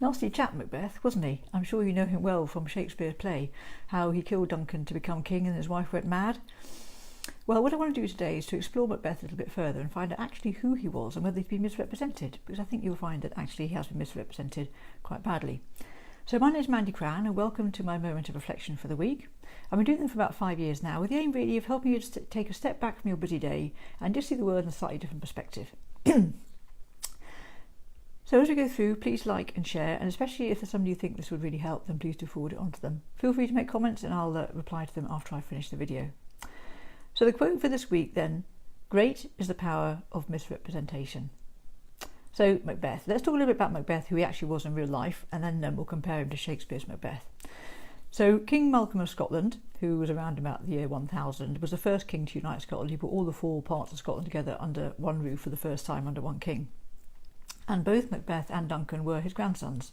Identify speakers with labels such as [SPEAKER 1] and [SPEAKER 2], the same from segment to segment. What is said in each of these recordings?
[SPEAKER 1] Nasty chap, Macbeth, wasn't he? I'm sure you know him well from Shakespeare's play, how he killed Duncan to become king and his wife went mad. Well, what I want to do today is to explore Macbeth a little bit further and find out actually who he was and whether he's been misrepresented, because I think you'll find that actually he has been misrepresented quite badly. So my name is Mandie Cran and welcome to my moment of reflection for the week. I've been doing them for about 5 years now with the aim really of helping you to take a step back from your busy day and just see the world in a slightly different perspective. So as we go through, please like and share, and especially if there's somebody you think this would really help, then please do forward it on to them. Feel free to make comments and I'll reply to them after I finish the video. So the quote for this week then, great is the power of misrepresentation. So Macbeth, let's talk a little bit about Macbeth, who he actually was in real life, and then we'll compare him to Shakespeare's Macbeth. So King Malcolm of Scotland, who was around about the year 1000, was the first king to unite Scotland. He put all the 4 parts of Scotland together under one roof for the first time under one king. And both Macbeth and Duncan were his grandsons.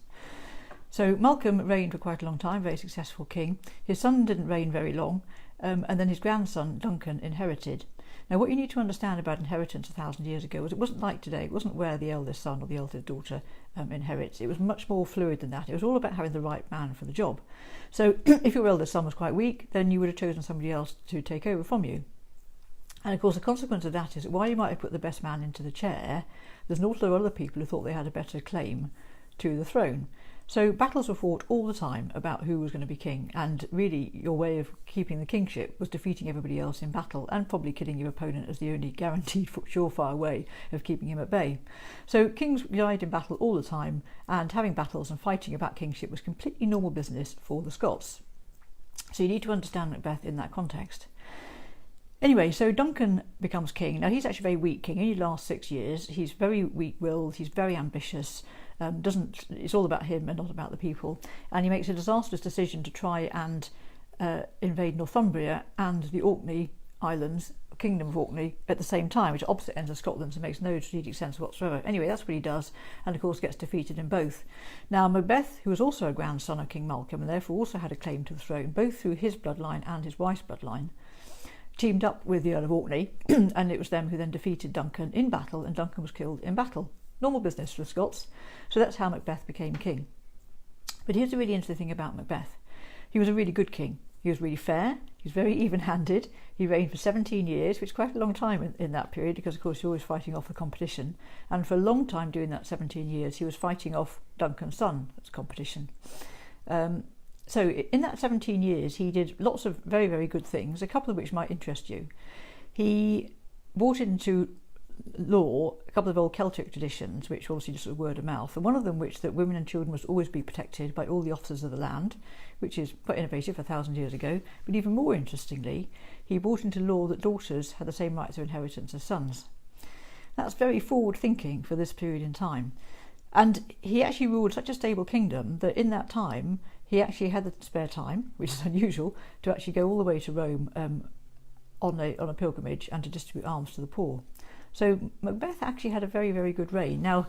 [SPEAKER 1] So Malcolm reigned for quite a long time, very successful king. His son didn't reign very long, and then his grandson Duncan inherited. Now what you need to understand about inheritance 1,000 years ago was it wasn't like today. It wasn't where the eldest son or the eldest daughter inherits. It was much more fluid than that. It was all about having the right man for the job. So if your eldest son was quite weak, then you would have chosen somebody else to take over from you. And of course the consequence of that is that while you might have put the best man into the chair, there's an awful lot of other people who thought they had a better claim to the throne. So battles were fought all the time about who was going to be king, and really your way of keeping the kingship was defeating everybody else in battle and probably killing your opponent as the only guaranteed surefire way of keeping him at bay. So kings died in battle all the time, and having battles and fighting about kingship was completely normal business for the Scots. So you need to understand Macbeth in that context. Anyway, so Duncan becomes king. Now he's actually a very weak king, he only lasts 6 years. He's very weak-willed, he's very ambitious, it's all about him and not about the people. And he makes a disastrous decision to try and invade Northumbria and the Orkney Islands, Kingdom of Orkney, at the same time, which are opposite ends of Scotland, so it makes no strategic sense whatsoever. Anyway, that's what he does, and of course gets defeated in both. Now Macbeth, who was also a grandson of King Malcolm and therefore also had a claim to the throne, both through his bloodline and his wife's bloodline, teamed up with the Earl of Orkney, and it was them who then defeated Duncan in battle, and Duncan was killed in battle. Normal business for the Scots. So that's how Macbeth became king. But here's the really interesting thing about Macbeth. He was a really good king. He was really fair, he was very even-handed. He reigned for 17 years, which is quite a long time in that period, because of course you're always fighting off the competition. And for a long time during that 17 years, he was fighting off Duncan's son as competition. So in that 17 years, he did lots of very, very good things, a couple of which might interest you. He brought into law a couple of old Celtic traditions, which were obviously just sort of word of mouth, and one of them which that women and children must always be protected by all the officers of the land, which is quite innovative for 1,000 years ago. But even more interestingly, he brought into law that daughters had the same rights of inheritance as sons. That's very forward thinking for this period in time. And he actually ruled such a stable kingdom that in that time he actually had the spare time, which is unusual, to actually go all the way to Rome on a pilgrimage and to distribute alms to the poor. So Macbeth actually had a very, very good reign. Now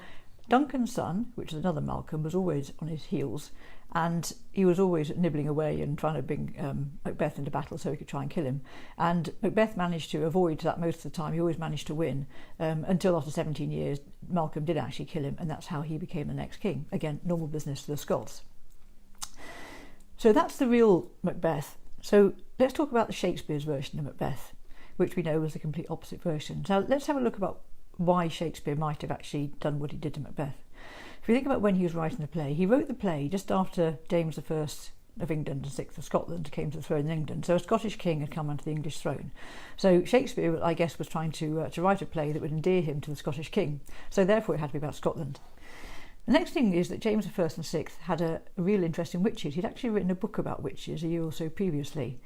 [SPEAKER 1] Duncan's son, which is another Malcolm, was always on his heels, and he was always nibbling away and trying to bring Macbeth into battle so he could try and kill him. And Macbeth managed to avoid that most of the time. He always managed to win until after 17 years Malcolm did actually kill him, and that's how he became the next king. Again, normal business for the Scots. So that's the real Macbeth. So let's talk about the Shakespeare's version of Macbeth, which we know was the complete opposite version. So let's have a look about why Shakespeare might have actually done what he did to Macbeth. If you think about when he was writing the play, he wrote the play just after James I of England and VI of Scotland came to the throne in England. So a Scottish king had come onto the English throne. So Shakespeare, I guess, was trying to write a play that would endear him to the Scottish king. So therefore it had to be about Scotland. The next thing is that James I and VI had a real interest in witches. He'd actually written a book about witches a year or so previously.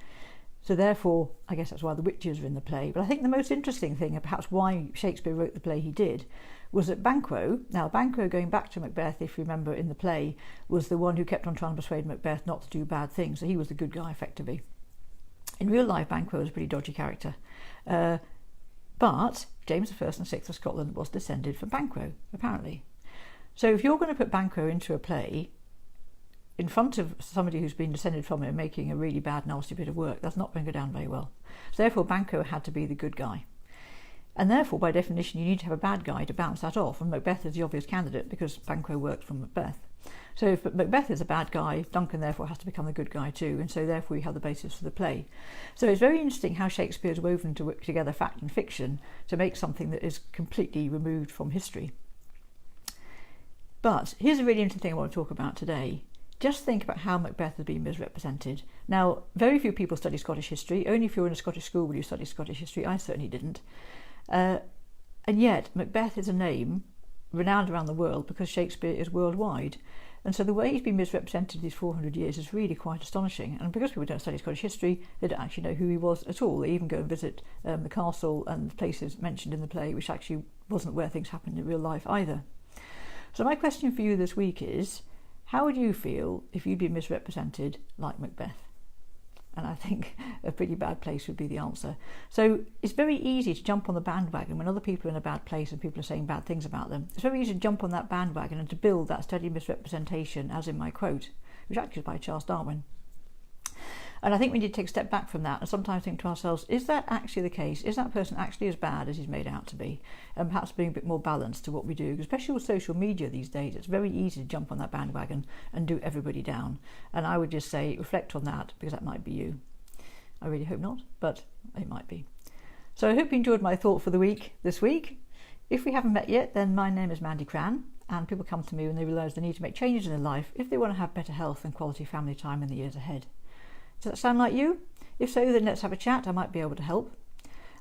[SPEAKER 1] So therefore, I guess that's why the witches are in the play. But I think the most interesting thing, and perhaps why Shakespeare wrote the play he did, was that Banquo, now Banquo, going back to Macbeth, if you remember in the play, was the one who kept on trying to persuade Macbeth not to do bad things. So he was the good guy, effectively. In real life, Banquo was a pretty dodgy character. But James I and VI of Scotland was descended from Banquo, apparently. So if you're going to put Banquo into a play in front of somebody who's been descended from him making a really bad, nasty bit of work, that's not going to go down very well. So therefore Banquo had to be the good guy. And therefore, by definition, you need to have a bad guy to bounce that off, and Macbeth is the obvious candidate because Banquo worked from Macbeth. So if Macbeth is a bad guy, Duncan therefore has to become the good guy too, and so therefore you have the basis for the play. So it's very interesting how Shakespeare has woven together fact and fiction to make something that is completely removed from history. But here's a really interesting thing I want to talk about today. Just think about how Macbeth has been misrepresented. Now, very few people study Scottish history. Only if you're in a Scottish school will you study Scottish history. I certainly didn't. And yet, Macbeth is a name renowned around the world because Shakespeare is worldwide. And so the way he's been misrepresented these 400 years is really quite astonishing. And because people don't study Scottish history, they don't actually know who he was at all. They even go and visit the castle and the places mentioned in the play, which actually wasn't where things happened in real life either. So my question for you this week is, how would you feel if you'd been misrepresented like Macbeth? And I think a pretty bad place would be the answer. So it's very easy to jump on the bandwagon when other people are in a bad place and people are saying bad things about them. It's very easy to jump on that bandwagon and to build that steady misrepresentation, as in my quote, which actually is by Charles Darwin. And I think we need to take a step back from that and sometimes think to ourselves, is that actually the case? Is that person actually as bad as he's made out to be? And perhaps being a bit more balanced to what we do, especially with social media these days, it's very easy to jump on that bandwagon and do everybody down. And I would just say, reflect on that, because that might be you. I really hope not, but it might be. So I hope you enjoyed my thought for the week this week. If we haven't met yet, then my name is Mandie Cran, and people come to me when they realise they need to make changes in their life if they want to have better health and quality family time in the years ahead. Does that sound like you? If so, then let's have a chat. I might be able to help.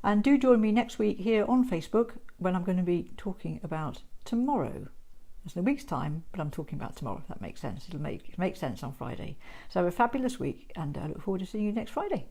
[SPEAKER 1] And do join me next week here on Facebook when I'm going to be talking about tomorrow. It's in a week's time, but I'm talking about tomorrow, if that makes sense. It'll make sense on Friday. So have a fabulous week, and I look forward to seeing you next Friday.